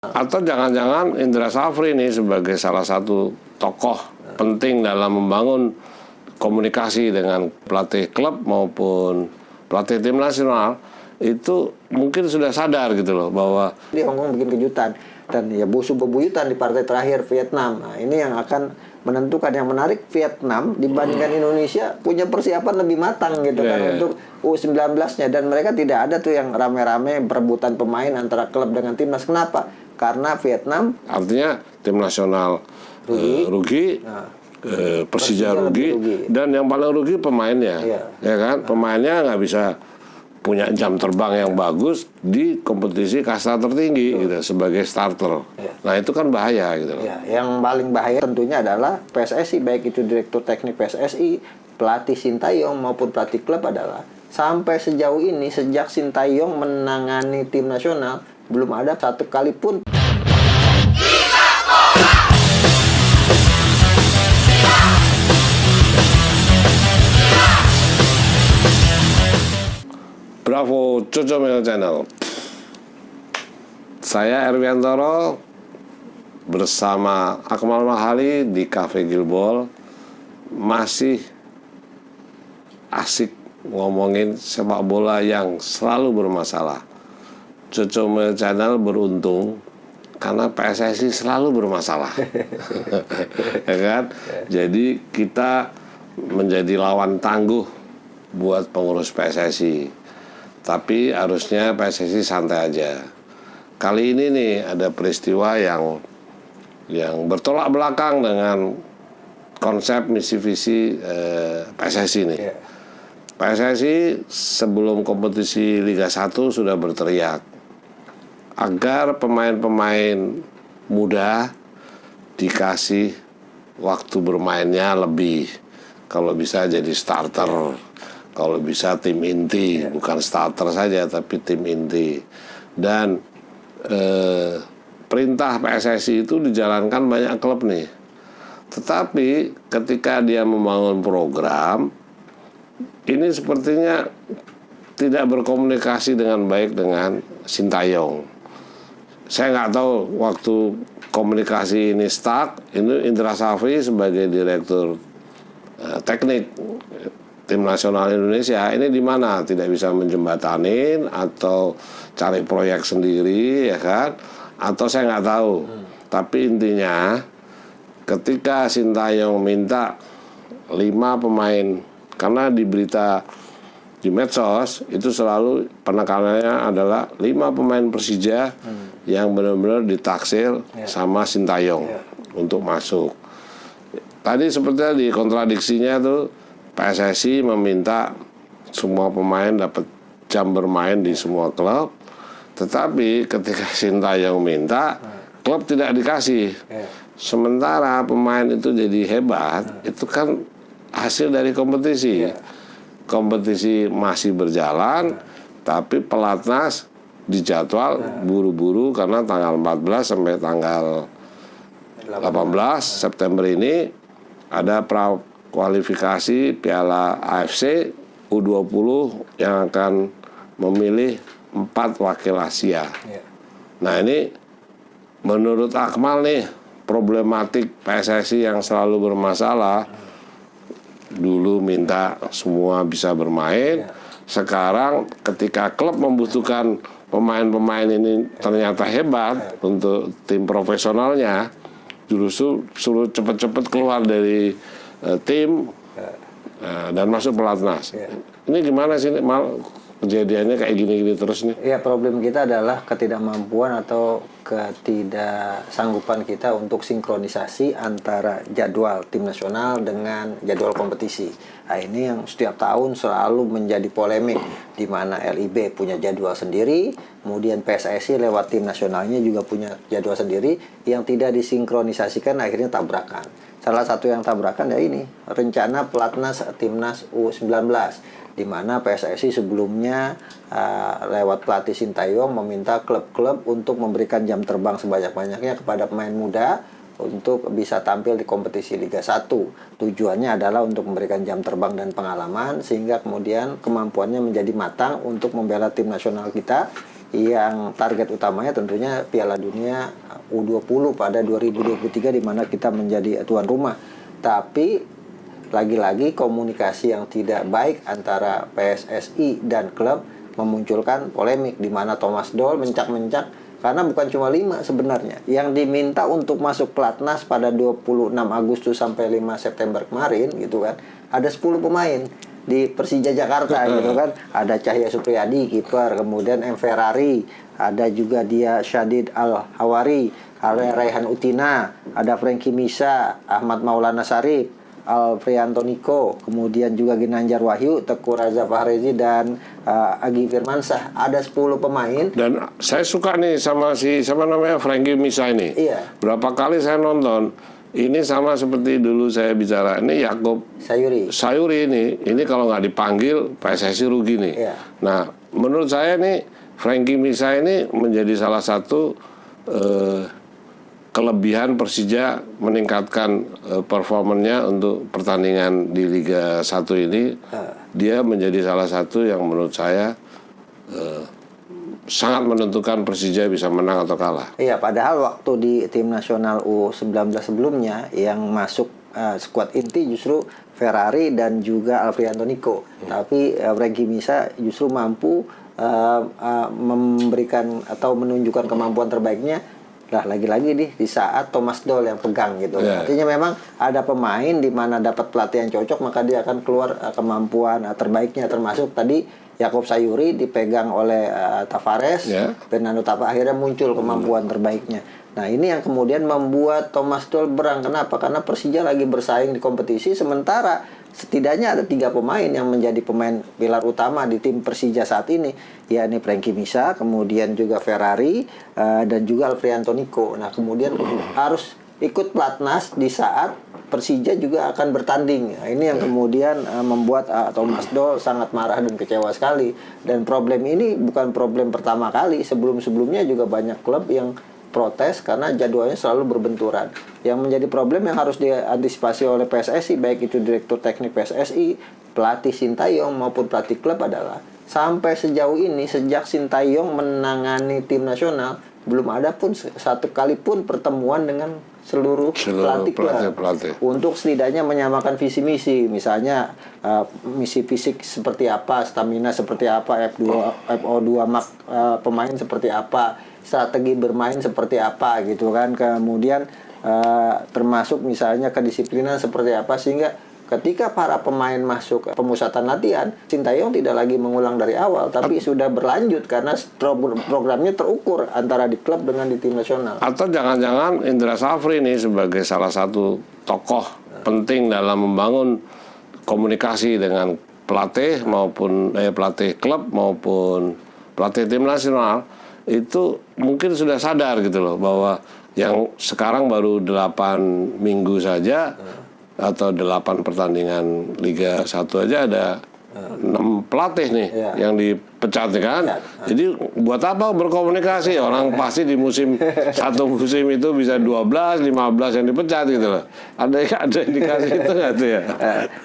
Atau jangan-jangan Indra Safri nih sebagai salah satu tokoh penting dalam membangun komunikasi dengan pelatih klub maupun pelatih tim nasional itu mungkin sudah sadar gitu loh bahwa di Hong Kong bikin kejutan dan ya busu bebuyutan di partai terakhir Vietnam. Nah, ini yang akan menentukan. Yang menarik, Vietnam dibandingkan Indonesia punya persiapan lebih matang gitu untuk U19-nya, dan mereka tidak ada tuh yang rame-rame perebutan pemain antara klub dengan timnas. Kenapa? Karena Vietnam artinya tim nasional rugi, Persija rugi, dan yang paling rugi pemainnya, ya kan? Pemainnya nggak bisa punya jam terbang yang bagus di kompetisi kasta tertinggi gitu sebagai starter. Nah itu kan bahaya gitu. Yang paling bahaya tentunya adalah PSSI, baik itu direktur teknik PSSI, pelatih Sintayong maupun pelatih klub adalah sampai sejauh ini sejak Sintayong menangani tim nasional belum ada satu kali pun Bravo Cocomel Channel. Saya Erwiantoro bersama Akmal Mahali di Cafe Gilbol masih asik ngomongin sepak bola yang selalu bermasalah. Cocomel Channel beruntung karena PSSI selalu bermasalah. Ya kan? Jadi kita menjadi lawan tangguh buat pengurus PSSI. Tapi harusnya PSSI santai aja. Kali ini nih ada peristiwa yang bertolak belakang dengan konsep misi visi PSSI nih. PSSI sebelum kompetisi Liga 1 sudah berteriak agar pemain-pemain muda dikasih waktu bermainnya lebih. Kalau bisa jadi starter. Kalau bisa tim inti, bukan starter saja tapi tim inti. Dan perintah PSSI itu dijalankan banyak klub nih. Tetapi ketika dia membangun program, ini sepertinya tidak berkomunikasi dengan baik dengan Sintayong. Saya nggak tahu waktu komunikasi ini stuck, ini Indra Safri sebagai direktur teknik tim nasional Indonesia ini di mana, tidak bisa menjembatanin atau cari proyek sendiri, ya kan? Atau saya nggak tahu. Tapi intinya ketika Sintayong minta 5 pemain, karena di berita di medsos itu selalu penekanannya adalah 5 pemain Persija yang benar-benar ditaksir sama Sintayong untuk masuk. Tadi sepertinya di kontradiksinya tuh PSSI meminta semua pemain dapat jam bermain di semua klub, tetapi ketika Sintayong minta, klub tidak dikasih. Sementara pemain itu jadi hebat, itu kan hasil dari kompetisi. Kompetisi masih berjalan, tapi pelatnas dijadwal buru-buru karena tanggal 14 sampai tanggal 18 September ini ada kualifikasi Piala AFC U20 yang akan memilih 4 wakil Asia. Nah ini menurut Akmal nih problematik PSSI yang selalu bermasalah. Dulu minta semua bisa bermain, sekarang ketika klub membutuhkan pemain-pemain ini ternyata hebat untuk tim profesionalnya, justru suruh cepet-cepet keluar dari tim dan masuk pelatnas. Ini gimana sih kejadiannya kayak gini-gini terus nih? Ya, problem kita adalah ketidakmampuan atau ketidaksanggupan kita untuk sinkronisasi antara jadwal tim nasional dengan jadwal kompetisi. Nah, ini yang setiap tahun selalu menjadi polemik, di mana LIB punya jadwal sendiri, kemudian PSSI lewat tim nasionalnya juga punya jadwal sendiri yang tidak disinkronisasikan, akhirnya tabrakan. Salah satu yang tabrakan ya ini rencana pelatnas timnas U19, di mana PSSI sebelumnya lewat pelatih Sintayong meminta klub-klub untuk memberikan jam terbang sebanyak-banyaknya kepada pemain muda untuk bisa tampil di kompetisi Liga 1. Tujuannya adalah untuk memberikan jam terbang dan pengalaman sehingga kemudian kemampuannya menjadi matang untuk membela tim nasional kita yang target utamanya tentunya Piala Dunia U20 pada 2023 di mana kita menjadi tuan rumah. Tapi lagi-lagi komunikasi yang tidak baik antara PSSI dan klub memunculkan polemik di mana Thomas Doll mencak-mencak karena bukan cuma 5 sebenarnya yang diminta untuk masuk pelatnas pada 26 Agustus sampai 5 September kemarin gitu kan. Ada 10 pemain di Persija Jakarta gitu kan. Ada Cahya Supriyadi kiper, kemudian M Ferrari, ada juga dia Syadid Al-Hawari, ada Raihan Utina, ada Frankie Misa, Ahmad Maulana Sarip, Alfrianto Niko, kemudian juga Ginanjar Wahyu, Teguh Raza Fahrezi dan Agi Firmansyah. Ada 10 pemain. Dan saya suka nih sama sama namanya Frankie Misa ini. Iya. Berapa kali saya nonton. Ini sama seperti dulu saya bicara. Ini Yakub Sayuri ini kalau nggak dipanggil PSSI rugi nih. Iya. Nah, menurut saya nih Frankie Misa ini menjadi salah satu kelebihan Persija meningkatkan performanya untuk pertandingan di Liga 1 ini. Dia menjadi salah satu yang menurut saya sangat menentukan Persija bisa menang atau kalah. Iya, padahal waktu di tim nasional U19 sebelumnya yang masuk skuad inti justru Ferrari dan juga Alfrianto Niko. Tapi Frankie Misa justru mampu memberikan atau menunjukkan kemampuan terbaiknya. Lah lagi-lagi di saat Thomas Doll yang pegang gitu. Yeah. Artinya memang ada pemain di mana dapat pelatih yang cocok maka dia akan keluar kemampuan terbaiknya, termasuk tadi Yakub Sayuri dipegang oleh Tavares, Fernando Tapa akhirnya muncul kemampuan terbaiknya. Nah ini yang kemudian membuat Thomas Doll berang. Kenapa? Karena Persija lagi bersaing di kompetisi, sementara setidaknya ada 3 pemain yang menjadi pemain pilar utama di tim Persija saat ini, yakni Frankie Misa, kemudian juga Ferrari, dan juga Alfrianto Niko. Nah kemudian harus ikut pelatnas di saat Persija juga akan bertanding. Nah, ini yang kemudian membuat Thomas Doll sangat marah dan kecewa sekali. Dan problem ini bukan problem pertama kali. Sebelum-sebelumnya juga banyak klub yang protes karena jadwalnya selalu berbenturan. Yang menjadi problem yang harus diantisipasi oleh PSSI, baik itu Direktur Teknik PSSI, pelatih Sintayong maupun pelatih klub adalah sampai sejauh ini sejak Sintayong menangani tim nasional belum ada pun satu kali pun pertemuan dengan seluruh pelatih untuk setidaknya menyamakan visi misi, misalnya misi fisik seperti apa, stamina seperti apa, FO2 pemain seperti apa, strategi bermain seperti apa gitu kan, kemudian termasuk misalnya kedisiplinan seperti apa, sehingga ketika para pemain masuk pemusatan latihan, Sintayong tidak lagi mengulang dari awal, tapi sudah berlanjut karena programnya terukur antara di klub dengan di tim nasional. Atau jangan-jangan Indra Safri ini sebagai salah satu tokoh penting dalam membangun komunikasi dengan pelatih maupun pelatih klub maupun pelatih tim nasional itu mungkin sudah sadar gitu loh bahwa yang sekarang baru 8 minggu saja atau 8 pertandingan Liga 1 aja ada 6 pelatih nih yang dipecat kan. Jadi buat apa berkomunikasi? Orang pasti di satu musim itu bisa 12, 15 yang dipecat gitu loh. Ada indikasi itu nggak tuh ya?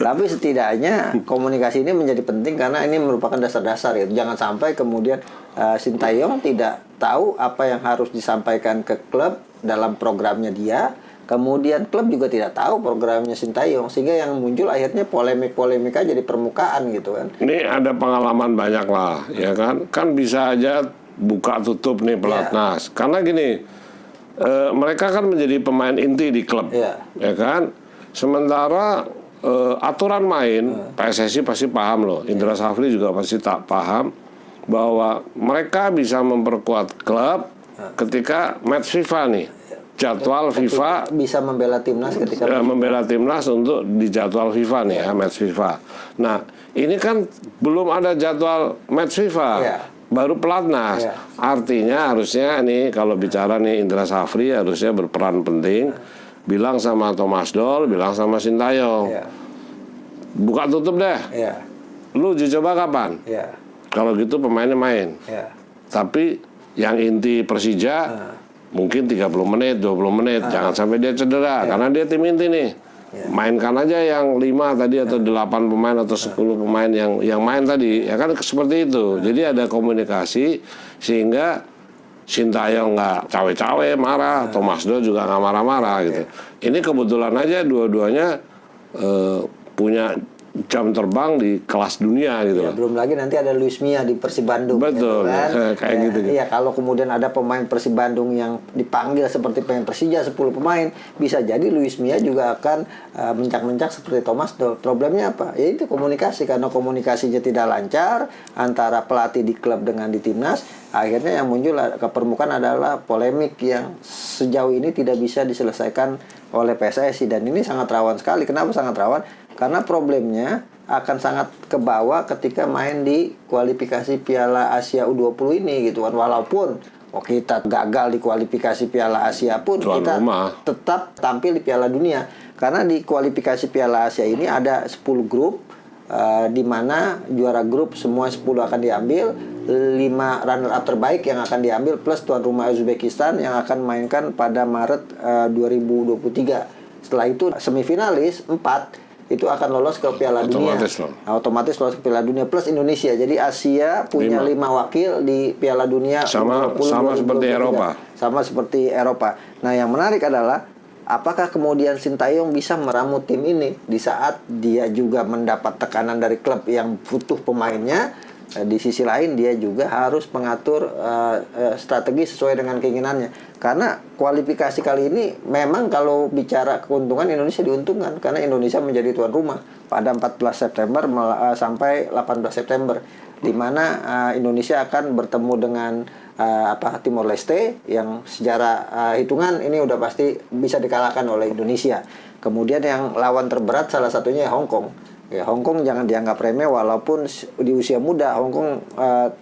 Tapi setidaknya komunikasi ini menjadi penting karena ini merupakan dasar-dasar ya. Jangan sampai kemudian Sintayong tidak tahu apa yang harus disampaikan ke klub dalam programnya dia. Kemudian klub juga tidak tahu programnya Sintayong, sehingga yang muncul akhirnya polemik-polemik aja di permukaan gitu kan. Ini ada pengalaman banyak lah, ya kan? Kan bisa aja buka tutup nih pelatnas. Karena gini, mereka kan menjadi pemain inti di klub, ya kan? Sementara aturan main, PSSI pasti paham loh, Indra Safri juga pasti tak paham bahwa mereka bisa memperkuat klub ketika match FIFA nih. Jadwal FIFA bisa membela timnas ketika membela timnas untuk di jadwal FIFA nih ya, match FIFA. Nah, ini kan belum ada jadwal match FIFA. Baru pelatnas. Artinya harusnya nih kalau bicara nih Indra Safri harusnya berperan penting. Bilang sama Thomas Doll, bilang sama Sintayong. Buka tutup deh. Lu uji coba kapan? Kalau gitu pemainnya main. Tapi yang inti Persija mungkin 30 menit, 20 menit. Jangan sampai dia cedera. Karena dia tim inti nih. Mainkan aja yang 5 tadi atau 8 pemain atau 10 pemain yang main tadi, ya kan seperti itu. Jadi ada komunikasi sehingga Sintayong nggak cawe-cawe marah, Thomas Doll juga nggak marah-marah gitu. Ini kebetulan aja dua-duanya punya jam terbang di kelas dunia gitu Ya, loh. belum lagi nanti ada Luis Mia di Persib Bandung. Betul, gitu kan. kayak gitu. Iya, kalau kemudian ada pemain Persib Bandung yang dipanggil seperti pemain Persija 10 pemain, bisa jadi Luis Mia juga akan mencak-mencak seperti Thomas Doll. Problemnya apa? Ya itu komunikasi, karena komunikasinya tidak lancar antara pelatih di klub dengan di timnas. Akhirnya yang muncul ke permukaan adalah polemik yang sejauh ini tidak bisa diselesaikan oleh PSSI, dan ini sangat rawan sekali. Kenapa sangat rawan? Karena problemnya akan sangat ke bawah ketika main di kualifikasi Piala Asia U20 ini gitu kan. Walaupun kita gagal di kualifikasi Piala Asia pun Tuan kita rumah tetap tampil di Piala Dunia. Karena di kualifikasi Piala Asia ini ada 10 grup, di mana juara grup semua 10 akan diambil, 5 runner up terbaik yang akan diambil plus tuan rumah Uzbekistan yang akan mainkan pada Maret 2023. Setelah itu semifinalis 4 itu akan lolos ke Piala Dunia. Otomatis lolos ke Piala Dunia plus Indonesia. Jadi Asia punya 5 wakil di Piala Dunia sama seperti Eropa. Sama seperti Eropa. Nah, yang menarik adalah apakah kemudian Sintayong bisa meramu tim ini di saat dia juga mendapat tekanan dari klub yang butuh pemainnya. Di sisi lain dia juga harus mengatur strategi sesuai dengan keinginannya. Karena kualifikasi kali ini memang kalau bicara keuntungan, Indonesia diuntungkan karena Indonesia menjadi tuan rumah pada 14 September sampai 18 September, di mana Indonesia akan bertemu dengan Timor Leste yang secara hitungan ini udah pasti bisa dikalahkan oleh Indonesia. Kemudian yang lawan terberat salah satunya Hong Kong. Ya, Hong Kong jangan dianggap remeh, walaupun di usia muda Hong Kong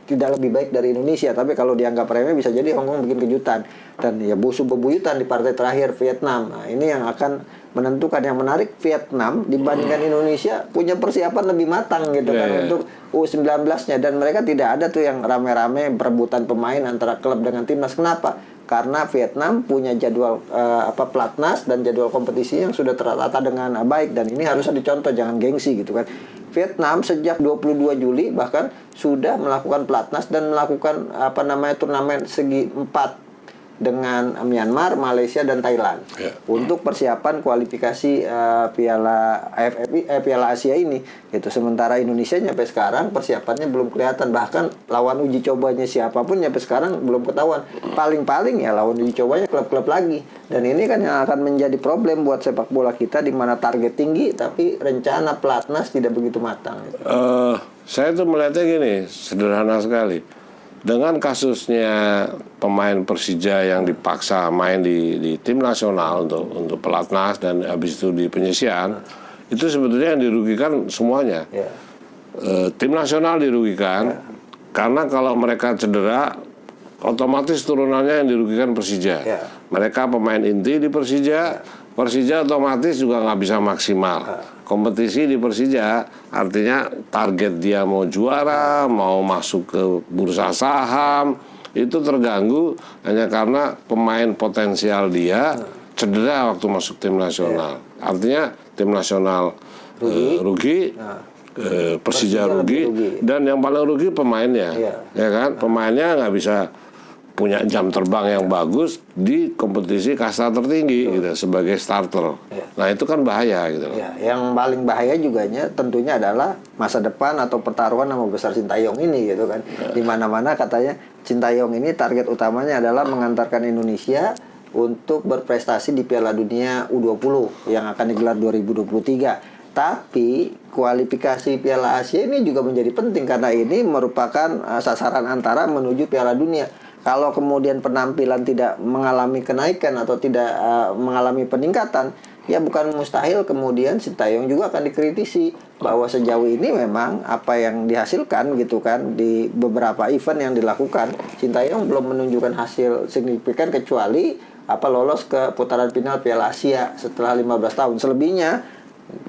tidak lebih baik dari Indonesia, tapi kalau dianggap remeh bisa jadi Hong Kong bikin kejutan. Dan ya busu bebuyutan di partai terakhir Vietnam. Nah, ini yang akan menentukan. Yang menarik, Vietnam dibandingkan Indonesia punya persiapan lebih matang gitu untuk U19-nya, dan mereka tidak ada tuh yang rame-rame perebutan pemain antara klub dengan timnas. Kenapa? Karena Vietnam punya jadwal pelatnas dan jadwal kompetisi yang sudah tertata dengan baik, dan ini harusnya dicontoh, jangan gengsi gitu kan. Vietnam sejak 22 Juli bahkan sudah melakukan pelatnas dan melakukan turnamen segi 4 dengan Myanmar, Malaysia dan Thailand untuk persiapan kualifikasi Piala Asia ini. Itu sementara Indonesia sampai sekarang persiapannya belum kelihatan, bahkan lawan uji cobanya siapapun sampai sekarang belum ketahuan. Paling-paling ya lawan uji cobanya klub-klub lagi. Dan ini kan yang akan menjadi problem buat sepak bola kita, di mana target tinggi tapi rencana pelatnas tidak begitu matang. Saya tuh melihatnya gini, sederhana sekali. Dengan kasusnya pemain Persija yang dipaksa main di tim nasional untuk pelatnas dan habis itu di penyisian, itu sebetulnya yang dirugikan semuanya. Tim nasional dirugikan karena kalau mereka cedera, otomatis turunannya yang dirugikan Persija. Mereka pemain inti di Persija, Persija otomatis juga nggak bisa maksimal. Kompetisi di Persija artinya target dia mau juara, mau masuk ke bursa saham, itu terganggu hanya karena pemain potensial dia cedera waktu masuk tim nasional. Artinya tim nasional rugi, Persija rugi, dan yang paling rugi pemainnya, ya kan? Pemainnya nggak bisa punya jam terbang yang bagus di kompetisi kasta tertinggi gitu sebagai starter. Nah, itu kan bahaya gitu. Yang paling bahaya juga tentunya adalah masa depan atau pertaruhan nama besar Sintayong ini gitu kan. Di mana-mana katanya Sintayong ini target utamanya adalah mengantarkan Indonesia untuk berprestasi di Piala Dunia U20 yang akan digelar 2023. Tapi kualifikasi Piala Asia ini juga menjadi penting karena ini merupakan sasaran antara menuju Piala Dunia. Kalau kemudian penampilan tidak mengalami kenaikan atau tidak mengalami peningkatan, ya bukan mustahil kemudian Sintayong juga akan dikritisi bahwa sejauh ini memang apa yang dihasilkan gitu kan di beberapa event yang dilakukan, Sintayong belum menunjukkan hasil signifikan kecuali lolos ke putaran final Piala Asia setelah 15 tahun. Selebihnya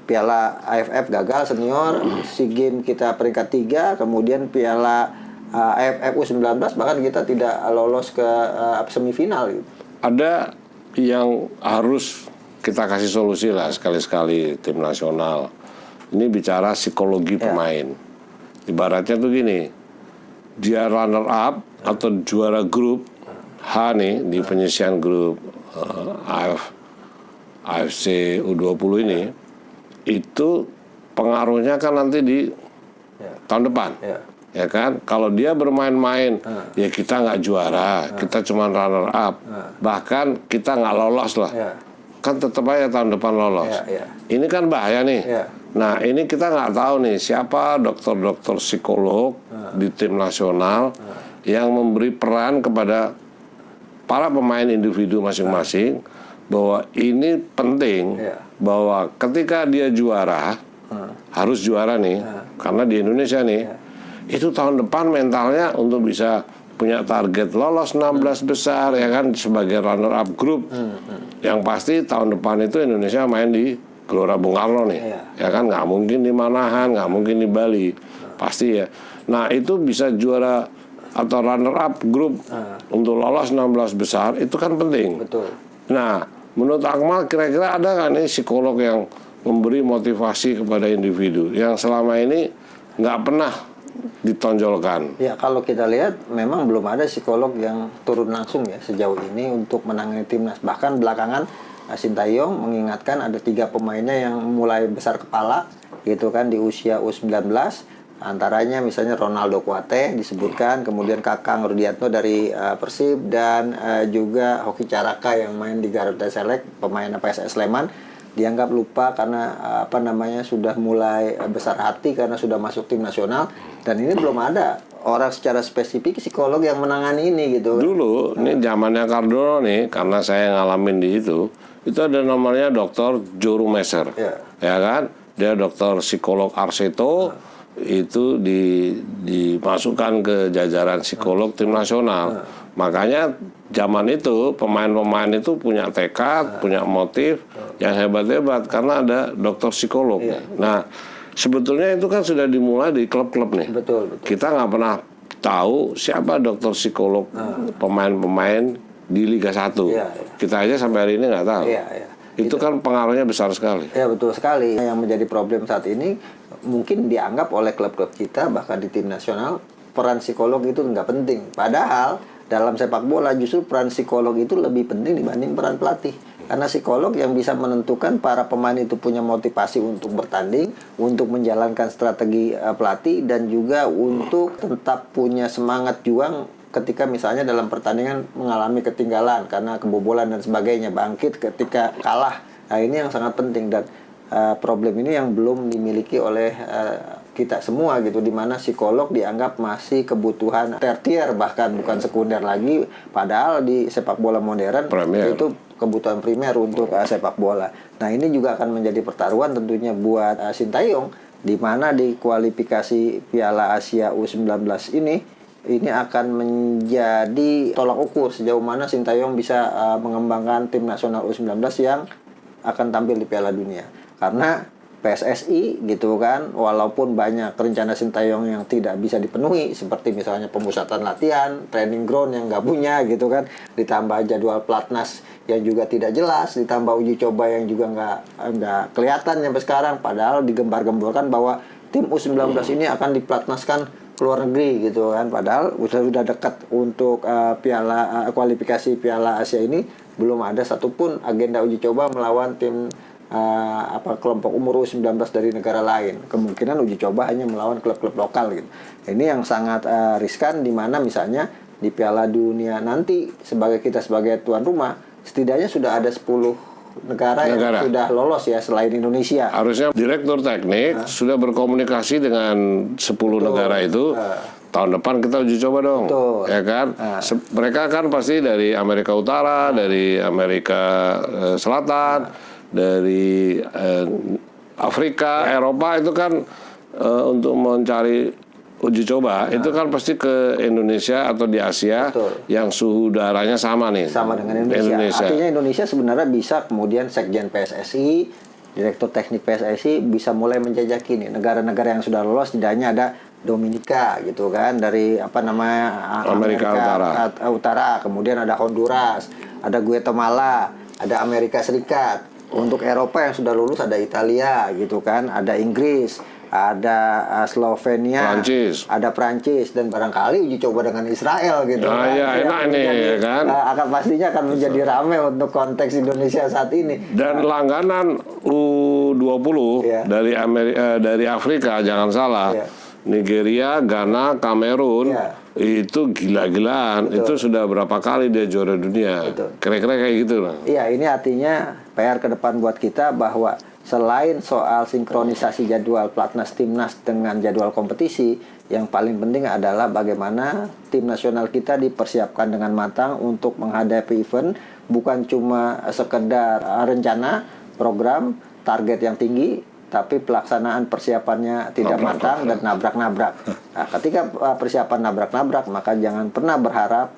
Piala AFF gagal senior, SEA Games kita peringkat 3, kemudian Piala AFF U19 bahkan kita tidak lolos ke semifinal gitu. Ada yang harus kita kasih solusi lah sekali-sekali tim nasional. Ini bicara psikologi pemain. Ibaratnya tuh gini, dia runner up atau juara grup H nih di penyisian grup AFC U20 ini, itu pengaruhnya kan nanti di tahun depan. Ya kan, kalau dia bermain-main, ya kita nggak juara, kita cuma runner up, bahkan kita nggak lolos lah, kan tetap aja tahun depan lolos. Ini kan bahaya nih. Nah ini kita nggak tahu nih siapa dokter-dokter psikolog di tim nasional yang memberi peran kepada para pemain individu masing-masing bahwa ini penting, bahwa ketika dia juara harus juara nih, karena di Indonesia nih itu tahun depan mentalnya untuk bisa punya target lolos 16 besar ya kan, sebagai runner up grup. Yang pasti tahun depan itu Indonesia main di Gelora Bung Karno nih, ya kan, nggak mungkin di Manahan, nggak mungkin di Bali, pasti ya. Nah itu bisa juara atau runner up grup untuk lolos 16 besar itu kan penting. Betul. Nah menurut Akmal kira-kira ada nggak nih psikolog yang memberi motivasi kepada individu yang selama ini nggak pernah ditonjolkan? Ya kalau kita lihat memang belum ada psikolog yang turun langsung ya sejauh ini untuk menangani timnas. Bahkan belakangan Sintayong mengingatkan ada 3 pemainnya yang mulai besar kepala gitu kan di usia U19, antaranya misalnya Ronaldo Kuate disebutkan, kemudian Kakang Rudiatno dari Persib, dan juga Hoki Caraka yang main di Garuda Select, pemain PSS Sleman, dianggap lupa karena sudah mulai besar hati karena sudah masuk tim nasional, dan ini belum ada orang secara spesifik psikolog yang menangani ini gitu. Dulu ini zamannya Cardona nih, karena saya ngalamin di itu ada namanya Dr. Juru Meser, ya kan, dia dokter psikolog Arseto, itu dimasukkan ke jajaran psikolog tim nasional. Makanya zaman itu pemain-pemain itu punya tekad, punya motif yang hebat-hebat karena ada dokter psikolog. Nah, sebetulnya itu kan sudah dimulai di klub-klub nih. Betul. Kita nggak pernah tahu siapa dokter psikolog pemain-pemain di Liga 1. Kita aja sampai hari ini nggak tahu. Itu kan pengaruhnya besar sekali. Ya betul sekali. Yang menjadi problem saat ini mungkin dianggap oleh klub-klub kita bahkan di tim nasional peran psikolog itu nggak penting. Padahal dalam sepak bola justru peran psikolog itu lebih penting dibanding peran pelatih. Karena psikolog yang bisa menentukan para pemain itu punya motivasi untuk bertanding, untuk menjalankan strategi pelatih, dan juga untuk tetap punya semangat juang ketika misalnya dalam pertandingan mengalami ketinggalan karena kebobolan dan sebagainya, bangkit ketika kalah. Nah ini yang sangat penting, dan problem ini yang belum dimiliki oleh kita semua gitu, dimana psikolog dianggap masih kebutuhan tertier bahkan bukan sekunder lagi, padahal di sepak bola modern itu kebutuhan primer untuk sepak bola. Nah ini juga akan menjadi pertaruhan tentunya buat Sintayong, di mana di kualifikasi Piala Asia U19 ini akan menjadi tolak ukur sejauh mana Sintayong bisa mengembangkan tim nasional U19 yang akan tampil di Piala Dunia. Karena PSSI gitu kan, walaupun banyak rencana Sintayong yang tidak bisa dipenuhi, seperti misalnya pemusatan latihan, training ground yang nggak punya gitu kan, ditambah jadwal pelatnas yang juga tidak jelas, ditambah uji coba yang juga nggak kelihatan sampai sekarang, padahal digembar-gemborkan bahwa tim U19 ini akan diplatnaskan ke luar negeri gitu kan, padahal sudah dekat untuk kualifikasi Piala Asia ini belum ada satupun agenda uji coba melawan tim kelompok umur U19 dari negara lain. Kemungkinan uji coba hanya melawan klub-klub lokal gitu. Ini yang sangat riskan, di mana misalnya di Piala Dunia nanti kita sebagai tuan rumah setidaknya sudah ada 10 negara yang sudah lolos ya selain Indonesia. Harusnya direktur teknik sudah berkomunikasi dengan 10 negara itu. Tahun depan kita uji coba dong. Ya kan? Mereka kan pasti dari Amerika Utara, dari Amerika Selatan, dari Afrika, Eropa, itu kan untuk mencari uji coba itu kan pasti ke Indonesia atau di Asia yang suhu udaranya sama nih. Sama dengan Indonesia. Artinya Indonesia sebenarnya bisa kemudian Sekjen PSSI, Direktur Teknik PSSI bisa mulai menjajaki nih negara-negara yang sudah lolos, tidaknya ada Dominika gitu kan, dari Amerika Utara, kemudian ada Honduras, ada Guatemala, ada Amerika Serikat, Untuk Eropa yang sudah lulus ada Italia gitu kan, ada Inggris, ada Slovenia, ada Prancis, dan barangkali uji coba dengan Israel gitu. Nah, kan. ya enak nih kan. Akan pastinya akan menjadi ramai untuk konteks Indonesia saat ini. Dan langganan U20 Iya. dari Afrika, jangan salah. Iya. Nigeria, Ghana, Kamerun, Iya. itu gila-gilaan. Itu sudah berapa kali dia juara dunia. Betul. Kira-kira kayak gitu lah. Iya, ini artinya PR ke depan buat kita bahwa selain soal sinkronisasi jadwal Platnas Timnas dengan jadwal kompetisi, yang paling penting adalah bagaimana tim nasional kita dipersiapkan dengan matang untuk menghadapi event, bukan cuma sekedar rencana, program, target yang tinggi, tapi pelaksanaan persiapannya tidak matang dan nabrak-nabrak. Nah, ketika persiapan nabrak-nabrak, maka jangan pernah berharap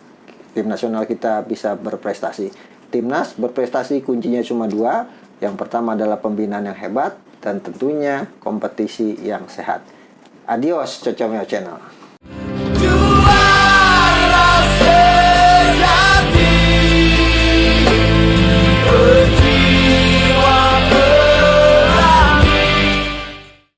tim nasional kita bisa berprestasi. Timnas berprestasi kuncinya cuma dua. Yang pertama adalah pembinaan yang hebat dan tentunya kompetisi yang sehat. Adios, Cocomeo Channel.